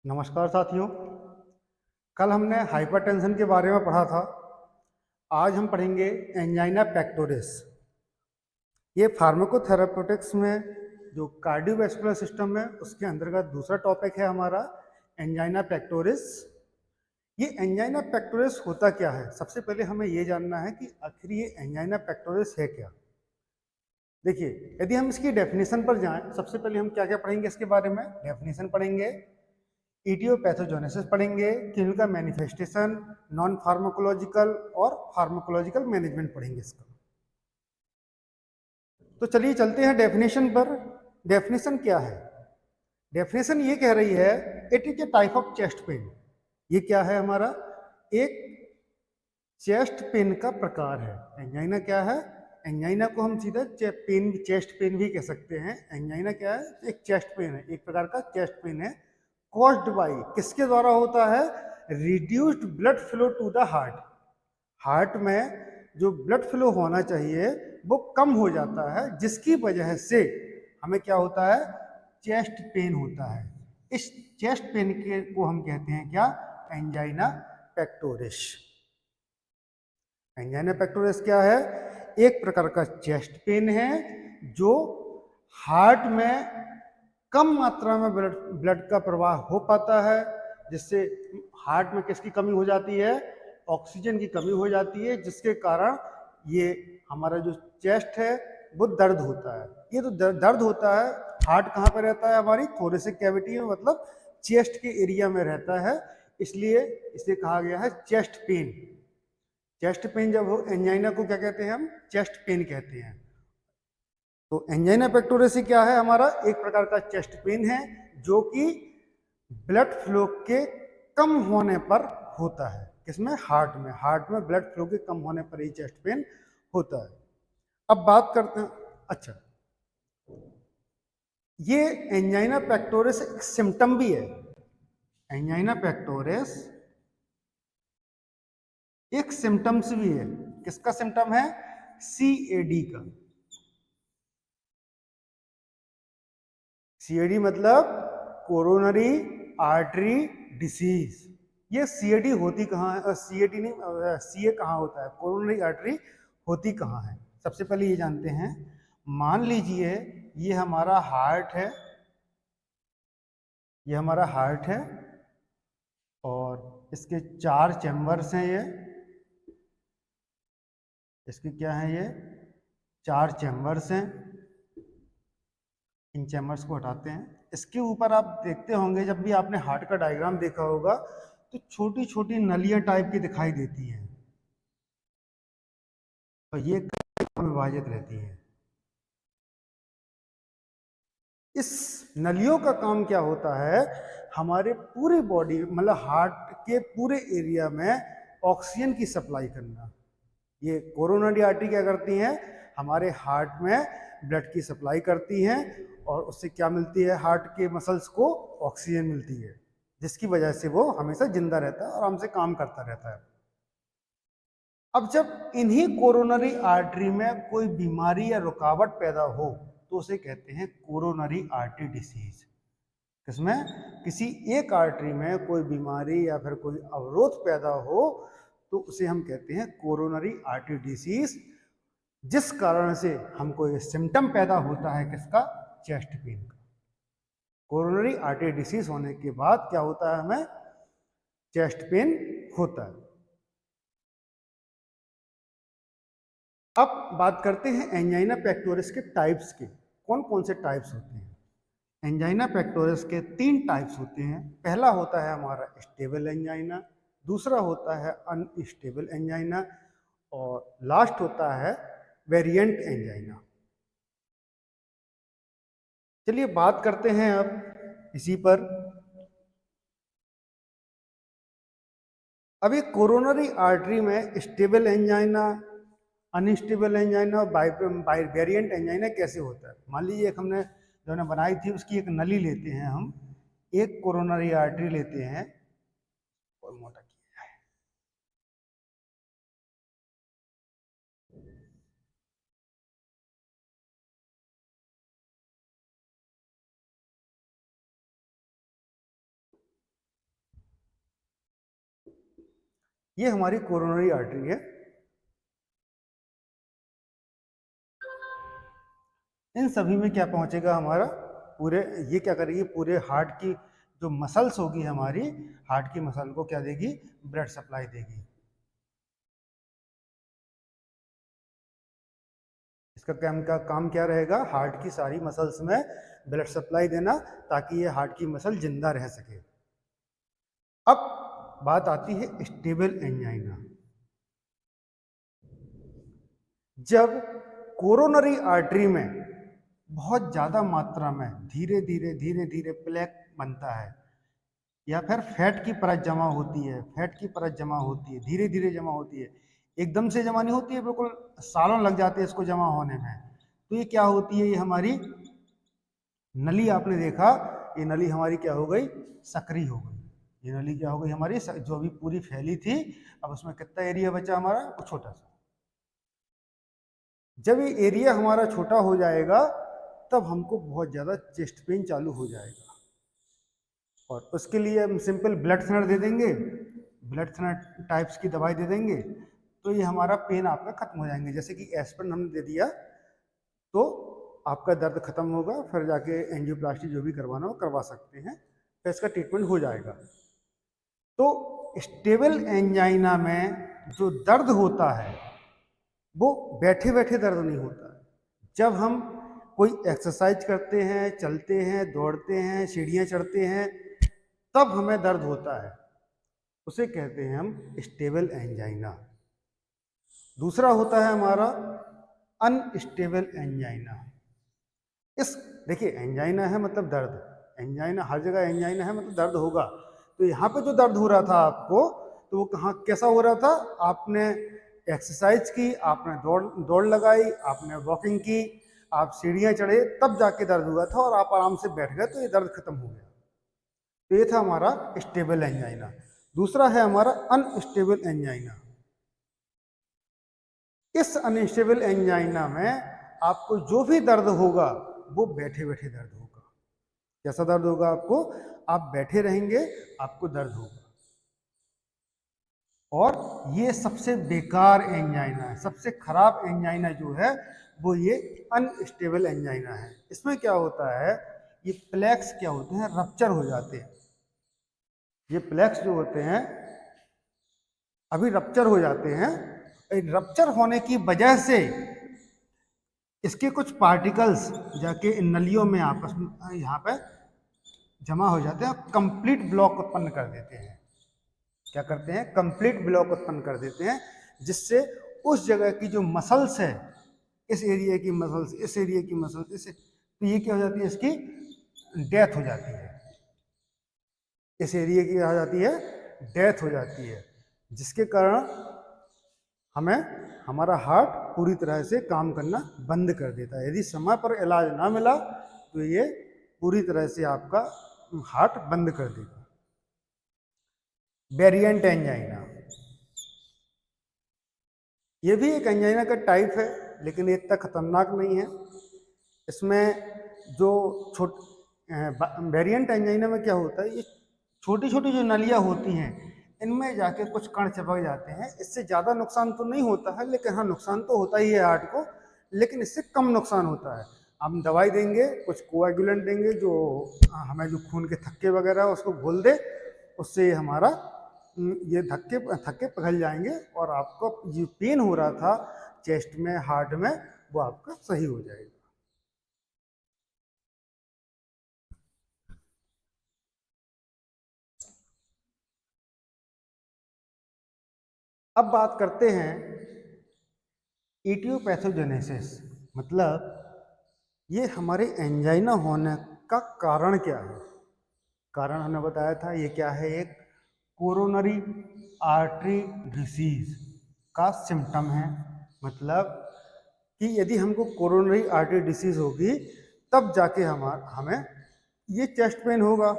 नमस्कार साथियों। कल हमने हाइपरटेंशन के बारे में पढ़ा था। आज हम पढ़ेंगे एंजाइना पेक्टोरिस। ये फार्माकोथेरापेutiक्स में जो कार्डियोवैस्कुलर सिस्टम है उसके अंतर्गत दूसरा टॉपिक है हमारा एंजाइना पेक्टोरिस। ये एंजाइना पेक्टोरिस होता क्या है? सबसे पहले हमें ये जानना है कि आखिर ये एंजाइना पेक्टोरिस है क्या। देखिए, यदि हम इसकी डेफिनेशन पर जाएं, सबसे पहले हम क्या क्या पढ़ेंगे इसके बारे में। डेफिनेशन पढ़ेंगे, इटियोपैथोजेनेसिस पढ़ेंगे, क्लिनिकल मैनिफेस्टेशन, नॉन फार्माकोलॉजिकल और फार्माकोलॉजिकल मैनेजमेंट पढ़ेंगे इसका। तो चलिए चलते हैं डेफिनेशन पर। डेफिनेशन क्या है? डेफिनेशन ये कह रही है it is a type of chest pain. ये क्या है हमारा? एक चेस्ट पेन का प्रकार है। एंजाइना क्या है? एंजाइना को हम सीधा चेस्ट पेन भी कह सकते हैं। एंजाइना क्या है? एक चेस्ट पेन है, एक प्रकार का चेस्ट पेन है। कॉज्ड बाई, किसके द्वारा होता है? Reduced blood flow to the heart. Heart में जो ब्लड फ्लो होना चाहिए वो कम हो जाता है, जिसकी वजह से हमें क्या होता है? चेस्ट पेन होता है। इस चेस्ट पेन के को हम कहते हैं क्या? Angina pectoris. एंजाइना पेक्टोरिस क्या है? एक प्रकार का चेस्ट पेन है जो हार्ट में कम मात्रा में ब्लड का प्रवाह हो पाता है, जिससे हार्ट में किसकी कमी हो जाती है? ऑक्सीजन की कमी हो जाती है, जिसके कारण ये हमारा जो चेस्ट है वो दर्द होता है। ये तो दर्द होता है। हार्ट कहाँ पे रहता है? हमारी थोरेसिक कैविटी में, मतलब चेस्ट के एरिया में रहता है, इसलिए इसे कहा गया है चेस्ट पेन। चेस्ट पेन जब हो, एंजाइना को क्या कहते हैं हम? चेस्ट पेन कहते हैं। तो एंजाइना पेक्टोरिस क्या है? हमारा एक प्रकार का चेस्ट पेन है जो कि ब्लड फ्लो के कम होने पर होता है। किसमें? हार्ट में। हार्ट में ब्लड फ्लो के कम होने पर ही चेस्ट पेन होता है। अब बात करते हैं, अच्छा, ये एंजाइना पेक्टोरिस एक सिम्टम भी है। एंजाइना पेक्टोरिस एक सिम्टम्स भी है। किसका सिम्टम है? सीएडी का। सीएडी मतलब कोरोनरी आर्टरी डिसीज। ये सीएडी होती कहाँ है? सीएडी नहीं, सीए कहाँ होता है? कोरोनरी आर्टरी होती कहाँ है? सबसे पहले ये जानते हैं। मान लीजिए ये हमारा हार्ट है, ये हमारा हार्ट है और इसके 4 चैम्बर्स हैं। ये इसके क्या है? ये 4 चैम्बर्स हैं। इन चैम्बर्स को हटाते हैं। इसके ऊपर आप देखते होंगे, जब भी आपने हार्ट का डायग्राम देखा होगा तो छोटी छोटी नलियां टाइप की दिखाई देती हैं और ये विभाजित रहती हैं। इस नलियों का काम क्या होता है? हमारे पूरी बॉडी, मतलब हार्ट के पूरे एरिया में ऑक्सीजन की सप्लाई करना। ये कोरोनरी आर्टरी क्या करती हैं? हमारे हार्ट में ब्लड की सप्लाई करती हैं और उससे क्या मिलती है? हार्ट के मसल्स को ऑक्सीजन मिलती है, जिसकी वजह से वो हमेशा जिंदा रहता है और आराम से काम करता रहता है। अब जब इन्हीं कोरोनरी आर्टरी में कोई बीमारी या रुकावट पैदा हो तो उसे कहते हैं कोरोनरी आर्टरी डिसीज। किसमें? किसी एक आर्टरी में कोई बीमारी या फिर कोई अवरोध पैदा हो तो उसे हम कहते हैं कोरोनरी आर्टरी डिसीज, जिस कारण से हमको ये सिम्टम पैदा होता है किसका? चेस्ट पेन का। कोरोनरी आर्टरी डिसीज होने के बाद क्या होता है? हमें चेस्ट पेन होता है। अब बात करते हैं एंजाइना पेक्टोरिस के टाइप्स के। कौन कौन से टाइप्स होते हैं? एंजाइना पेक्टोरिस के 3 टाइप्स होते हैं। पहला होता है हमारा स्टेबल एंजाइना, दूसरा होता है अनस्टेबल एंजाइना और लास्ट होता है वेरिएंट एंजाइना। चलिए बात करते हैं अब इसी पर। अब ये कोरोनरी आर्टरी में स्टेबल एंजाइना, अनस्टेबल एंजाइना और वेरिएंट एंजाइना कैसे होता है? मान लीजिए एक हमने जो ने बनाई थी उसकी एक नली लेते हैं हम, एक कोरोनरी आर्टरी लेते हैं और मोटा किया जाए। ये हमारी कोरोनरी आर्टरी है। इन सभी में क्या पहुंचेगा हमारा पूरे, ये क्या करेगी, पूरे हार्ट की जो मसल्स होगी हमारी, हार्ट की मसल को क्या देगी, ब्लड सप्लाई देगी। इसका काम क्या रहेगा, हार्ट की सारी मसल्स में ब्लड सप्लाई देना, ताकि ये हार्ट की मसल जिंदा रह सके। अब बात आती है स्टेबल एंजाइना। जब कोरोनरी आर्टरी में बहुत ज़्यादा मात्रा में धीरे धीरे प्लेक बनता है, या फिर फैट की परत जमा होती है, फैट की परत जमा होती है, धीरे धीरे जमा होती है, एकदम से जमा नहीं होती है, बिल्कुल सालों लग जाते हैं इसको जमा होने में। तो ये क्या होती है, ये हमारी नली, आपने देखा ये नली हमारी क्या हो गई, सक्रिय हो गई। ये नली क्या हो गई हमारी, जो अभी पूरी फैली थी, अब उसमें कितना एरिया बचा हमारा, वो छोटा सा। जब ये एरिया हमारा छोटा हो जाएगा, तब हमको बहुत ज़्यादा चेस्ट पेन चालू हो जाएगा, और उसके लिए हम सिंपल ब्लड थिनर दे देंगे, ब्लड थिनर टाइप्स की दवाई दे देंगे, तो ये हमारा पेन आपका खत्म हो जाएंगे। जैसे कि एस्पिरिन हमने दे दिया तो आपका दर्द खत्म होगा, फिर जाके एंजियोप्लास्टी जो भी करवाना हो करवा सकते हैं, फिर इसका ट्रीटमेंट हो जाएगा। तो स्टेबल एंजाइना में जो दर्द होता है वो बैठे बैठे दर्द नहीं होता। जब हम कोई एक्सरसाइज करते हैं, चलते हैं, दौड़ते हैं, सीढ़ियाँ चढ़ते हैं, तब हमें दर्द होता है, उसे कहते हैं हम स्टेबल एंजाइना। दूसरा होता है हमारा अनस्टेबल एंजाइना। इस देखिए, एंजाइना है मतलब दर्द, एंजाइना हर जगह एंजाइना है मतलब दर्द होगा। तो यहाँ पे जो दर्द हो रहा था आपको, तो वो कहाँ कैसा हो रहा था, आपने एक्सरसाइज की, आपने दौड़ लगाई, आपने वॉकिंग की, आप सीढ़ियाँ चढ़े, तब जाके दर्द हुआ था, और आप आराम से बैठ गए तो ये दर्द खत्म हो गया। तो ये था हमारा स्टेबल एंजाइना। दूसरा है हमारा अनस्टेबल एंजाइना। इस अनस्टेबल एंजाइना में आपको जो भी दर्द होगा वो बैठे बैठे दर्द होगा। कैसा दर्द होगा आपको, आप बैठे रहेंगे आपको दर्द होगा। और ये सबसे बेकार एंजाइना है, सबसे खराब एंजाइना जो है वो ये अनस्टेबल एंजाइना है। इसमें क्या होता है, ये प्लेक्स क्या होते हैं, रप्चर हो जाते हैं। ये प्लेक्स जो होते हैं अभी रप्चर हो जाते हैं। रप्चर होने की वजह से इसके कुछ पार्टिकल्स जाके इन नलियों में आपस में यहाँ पे जमा हो जाते हैं, कंप्लीट ब्लॉक उत्पन्न कर देते हैं। क्या करते हैं, कंप्लीट ब्लॉक उत्पन्न कर देते हैं, जिससे उस जगह की जो मसल्स है, इस एरिया की मसल्स, इस एरिया की मसल्स, इस, तो ये क्या हो जाती है, इसकी डेथ हो जाती है। इस एरिया की आ जाती है, डेथ हो जाती है, जिसके कारण हमें हमारा हार्ट पूरी तरह से काम करना बंद कर देता है। यदि समय पर इलाज ना मिला तो ये पूरी तरह से आपका हार्ट बंद कर देगा। वेरिएंट एंजाइना, ये भी एक एंजाइना का टाइप है, लेकिन ये इतना खतरनाक नहीं है। इसमें जो वेरिएंट एंजाइना में क्या होता है, ये छोटी छोटी जो नलियाँ होती हैं, इनमें जाके कुछ कण चिपक जाते हैं। इससे ज़्यादा नुकसान तो नहीं होता है, लेकिन हाँ नुकसान तो होता ही है हार्ट को, लेकिन इससे कम नुकसान होता है। हम दवाई देंगे, कुछ कोएगुलेंट देंगे जो हमें जो खून के थक्के वगैरह उसको घोल दे, उससे हमारा ये थक्के थक्के पिघल जाएंगे, और आपको जो पेन हो रहा था चेस्ट में, हार्ट में, वो आपका सही हो जाएगा। अब बात करते हैं इटियोपैथोजेनेसिस, मतलब ये हमारे एंजाइना होने का कारण क्या है। कारण हमने बताया था, ये क्या है, एक कोरोनरी आर्टरी डिसीज का सिम्टम है। मतलब कि यदि हमको कोरोनरी आर्टरी डिसीज होगी, तब जाके हमें ये चेस्ट पेन होगा,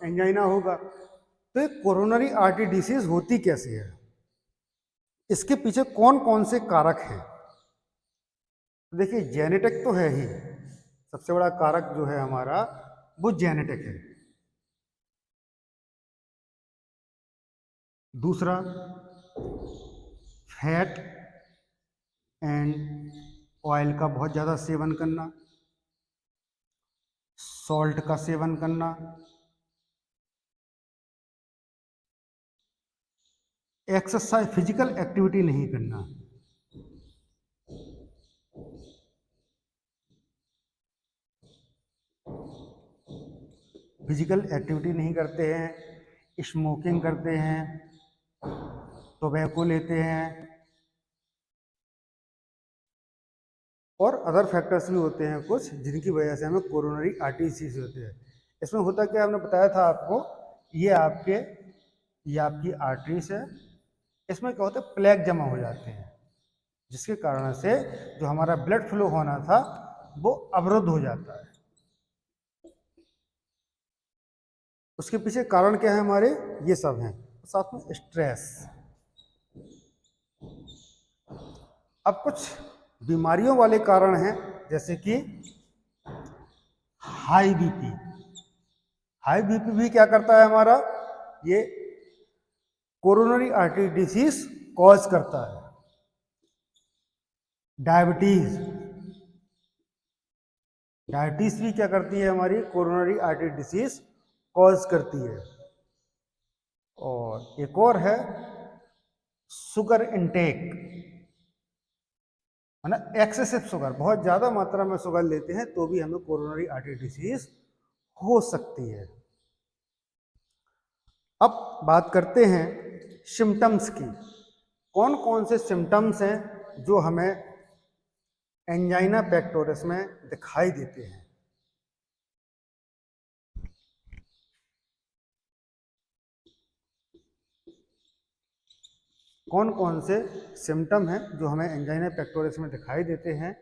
एंजाइना होगा। तो ये कोरोनरी आर्टरी डिसीज होती कैसे है, इसके पीछे कौन कौन से कारक हैं। देखिए, जेनेटिक तो है ही, सबसे बड़ा कारक जो है हमारा वो जेनेटिक है। दूसरा, फैट एंड ऑयल का बहुत ज़्यादा सेवन करना, सॉल्ट का सेवन करना, एक्सरसाइज फिजिकल एक्टिविटी नहीं करना। फिजिकल एक्टिविटी नहीं करते हैं, स्मोकिंग करते हैं, टोबैको लेते हैं, और अदर फैक्टर्स भी होते हैं कुछ जिनकी वजह से हमें कोरोनरी आर्टरी डिसीज होते हैं। इसमें होता क्या, हमने बताया था आपको, ये आपकी आर्टरीज है, इसमें क्या होता है, प्लेग जमा हो जाते हैं, जिसके कारण से जो हमारा ब्लड फ्लो होना था वो अवरुद्ध हो जाता है। उसके पीछे कारण क्या है हमारे, ये सब हैं, साथ में स्ट्रेस। अब कुछ बीमारियों वाले कारण हैं, जैसे कि हाई बीपी। हाई बीपी भी क्या करता है हमारा, ये कोरोनरी आर्टरी डिसीज कॉज करता है। डायबिटीज, डायबिटीज भी क्या करती है, हमारी कोरोनरी आर्टरी डिसीज कॉज करती है। और एक और है शुगर इनटेक, है ना, एक्सेसिव शुगर, बहुत ज़्यादा मात्रा में शुगर लेते हैं तो भी हमें कोरोनरी आर्टरी डिसीज हो सकती है। अब बात करते हैं सिम्टम्स की। कौन कौन से सिम्टम्स हैं जो हमें एंजाइना पेक्टोरिस में दिखाई देते हैं। कौन कौन से सिम्टम हैं जो हमें एंजाइना पेक्टोरिस में दिखाई देते हैं।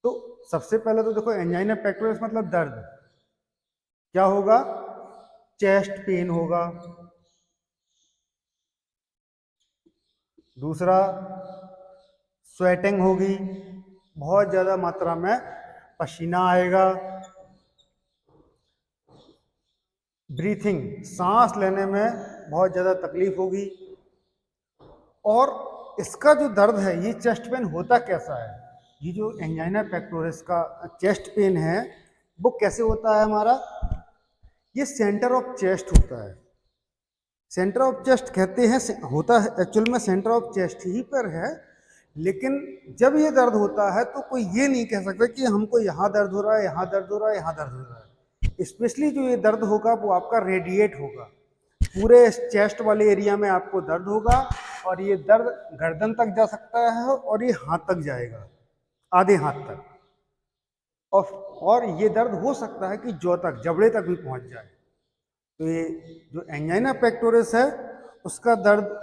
तो सबसे पहले तो देखो, एंजाइना पेक्टोरिस मतलब दर्द। क्या होगा, चेस्ट पेन होगा। दूसरा, स्वेटिंग होगी, बहुत ज़्यादा मात्रा में पसीना आएगा। ब्रीथिंग, सांस लेने में बहुत ज़्यादा तकलीफ होगी। और इसका जो दर्द है, ये चेस्ट पेन होता कैसा है, ये जो एंजाइना पेक्टोरिस का चेस्ट पेन है वो कैसे होता है हमारा, ये सेंटर ऑफ चेस्ट होता है। सेंटर ऑफ चेस्ट कहते हैं, होता है एक्चुअल में सेंटर ऑफ चेस्ट ही पर है, लेकिन जब ये दर्द होता है तो कोई ये नहीं कह सकता कि हमको यहाँ दर्द हो रहा है, यहाँ दर्द हो रहा है, यहाँ दर्द हो रहा है। स्पेशली जो ये दर्द होगा वो आपका रेडिएट होगा, पूरे चेस्ट वाले एरिया में आपको दर्द होगा, और ये दर्द गर्दन तक जा सकता है और ये हाथ तक जाएगा, आधे हाथ तक। और ये दर्द हो सकता है कि जौ तक, जबड़े तक भी पहुंच जाए। तो ये जो एंजाइना पेक्टोरिस है उसका दर्द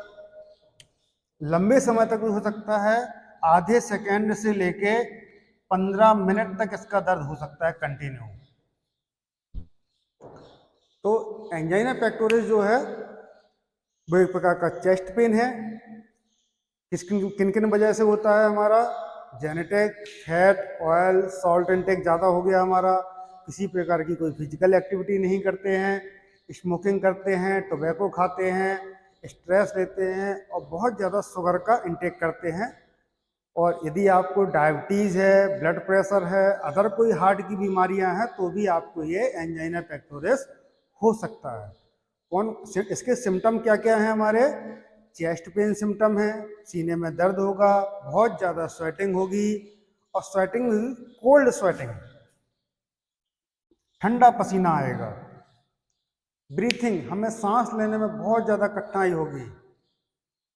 लंबे समय तक भी हो सकता है, आधे सेकेंड से लेके 15 मिनट तक इसका दर्द हो सकता है कंटिन्यू। तो एंजाइना पेक्टोरिस जो है वो एक प्रकार का चेस्ट पेन है। किन किन वजह से होता है हमारा, genetic, fat, oil, salt intake ज़्यादा हो गया हमारा, किसी प्रकार की कोई फिजिकल एक्टिविटी नहीं करते हैं, स्मोकिंग करते हैं, टोबैको खाते हैं, स्ट्रेस लेते हैं, और बहुत ज़्यादा शुगर का इंटेक करते हैं। और यदि आपको डायबिटीज़ है, ब्लड प्रेशर है, अदर कोई हार्ट की बीमारियां हैं तो भी आपको ये एंजाइना पेक्टोरिस हो सकता है। इसके सिम्टम क्या क्या हैं हमारे, चेस्ट पेन सिम्टम है, सीने में दर्द होगा, बहुत ज़्यादा स्वेटिंग होगी, और स्वेटिंग कोल्ड स्वेटिंग, ठंडा पसीना आएगा। ब्रीथिंग, हमें सांस लेने में बहुत ज़्यादा कठिनाई होगी।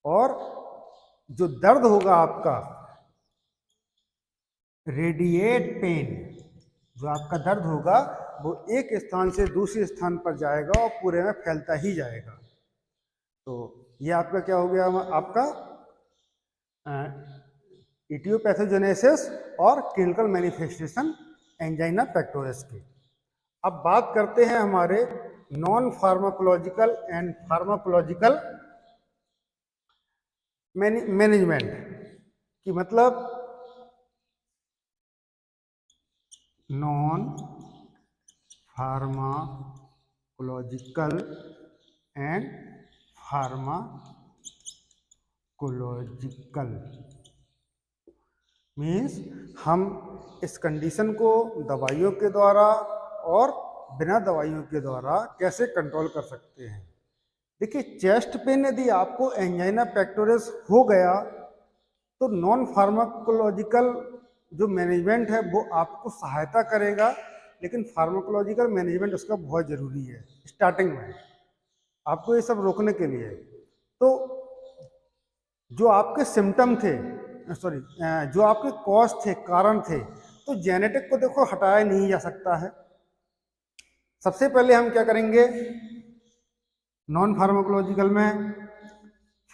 और जो दर्द होगा आपका, रेडिएट पेन, जो आपका दर्द होगा वो एक स्थान से दूसरे स्थान पर जाएगा और पूरे में फैलता ही जाएगा। तो ये आपका क्या हो गया, आपका इटियोपैथोजेनेसिस और क्लिनिकल मैनिफेस्टेशन एंजाइना पेक्टोरिस की। अब बात करते हैं हमारे non pharmacological and pharmacological management की। मतलब non pharmacological and pharmacological pharmacological means हम इस कंडीशन को दवाइयों के द्वारा और बिना दवाइयों के द्वारा कैसे कंट्रोल कर सकते हैं। देखिए, चेस्ट पेन यदि आपको एंजाइना पेक्टोरस हो गया तो नॉन फार्माकोलॉजिकल जो मैनेजमेंट है वो आपको सहायता करेगा, लेकिन फार्माकोलॉजिकल मैनेजमेंट उसका बहुत ज़रूरी है स्टार्टिंग में आपको ये सब रोकने के लिए। तो जो आपके सिम्टम थे, सॉरी, जो आपके कॉज थे, कारण थे, तो जेनेटिक को देखो हटाया नहीं जा सकता है। सबसे पहले हम क्या करेंगे, नॉन फार्माकोलॉजिकल में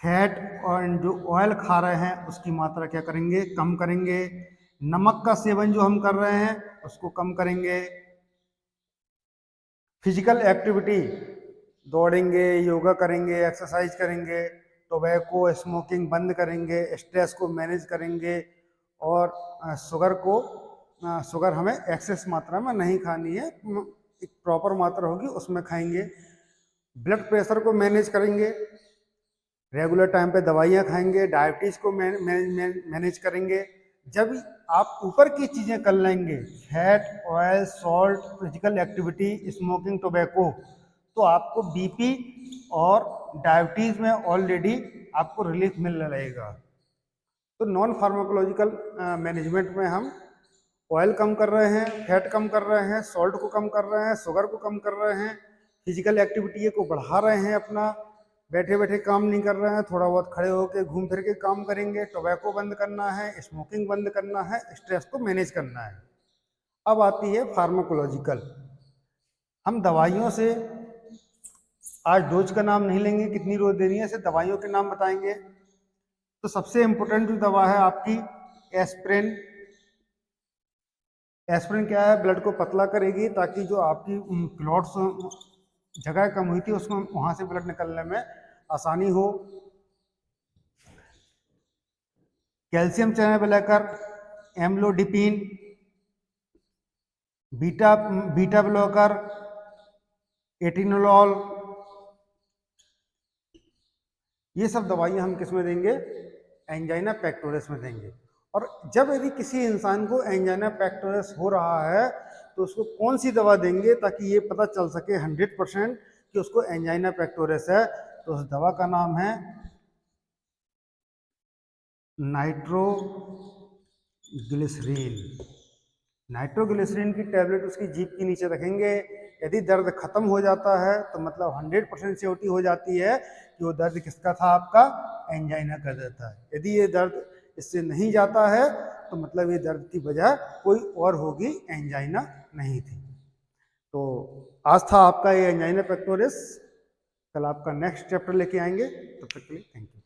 फैट और जो ऑयल खा रहे हैं उसकी मात्रा क्या करेंगे, कम करेंगे। नमक का सेवन जो हम कर रहे हैं उसको कम करेंगे। फिजिकल एक्टिविटी, दौड़ेंगे, योगा करेंगे, एक्सरसाइज करेंगे। टोबैको स्मोकिंग बंद करेंगे, स्ट्रेस को मैनेज करेंगे और शुगर हमें एक्सेस मात्रा में नहीं खानी है, एक प्रॉपर मात्रा होगी उसमें खाएंगे। ब्लड प्रेशर को मैनेज करेंगे, रेगुलर टाइम पे दवाइयाँ खाएंगे, डायबिटीज़ को मैनेज करेंगे। जब आप ऊपर की चीज़ें कर लेंगे, fat, oil, salt, physical activity, smoking, tobacco, तो आपको बीपी और डायबिटीज़ में ऑलरेडी आपको रिलीफ मिल रहेगा। तो नॉन फार्माकोलॉजिकल मैनेजमेंट में हम ऑयल कम कर रहे हैं, फैट कम कर रहे हैं, सॉल्ट को कम कर रहे हैं, शुगर को कम कर रहे हैं, फिजिकल एक्टिविटी को बढ़ा रहे हैं, अपना बैठे बैठे काम नहीं कर रहे हैं, थोड़ा बहुत खड़े होकर घूम फिर के काम करेंगे। टोबैको बंद करना है, स्मोकिंग बंद करना है, स्ट्रेस को मैनेज करना है। अब आती है फार्माकोलॉजिकल। हम दवाइयों से आज डोज का नाम नहीं लेंगे, कितनी रोज देनी है, सिर्फ दवाइयों के नाम बताएंगे। तो सबसे इंपॉर्टेंट जो दवा है आपकी एस्पिरिन। एस्पिरिन क्या है, ब्लड को पतला करेगी ताकि जो आपकी क्लॉट्स जगह कम हुई थी उसको वहां से ब्लड निकलने में आसानी हो। Calcium channel blocker, amlodipine, beta blocker, atenolol, ये सब दवाइयां हम किस में देंगे, एंजाइना पेक्टोरस में देंगे। और जब यदि किसी इंसान को एंजाइना पेक्टोरस हो रहा है तो उसको कौन सी दवा देंगे ताकि ये पता चल सके 100% कि उसको एंजाइना पेक्टोरस है, तो उस दवा का नाम है नाइट्रोग्लिसरीन। नाइट्रोग्लिसरीन की टैबलेट उसकी जीभ के नीचे रखेंगे। यदि दर्द खत्म हो जाता है तो मतलब 100% श्योरिटी हो जाती है कि वो दर्द किसका था, आपका एंजाइना का दर्द था। यदि ये दर्द इससे नहीं जाता है तो मतलब ये दर्द की वजह कोई और होगी, एंजाइना नहीं थी। तो आज था आपका ये एंजाइना पेक्टोरस, कल आपका नेक्स्ट चैप्टर लेके आएंगे। तब तक के लिए थैंक यू।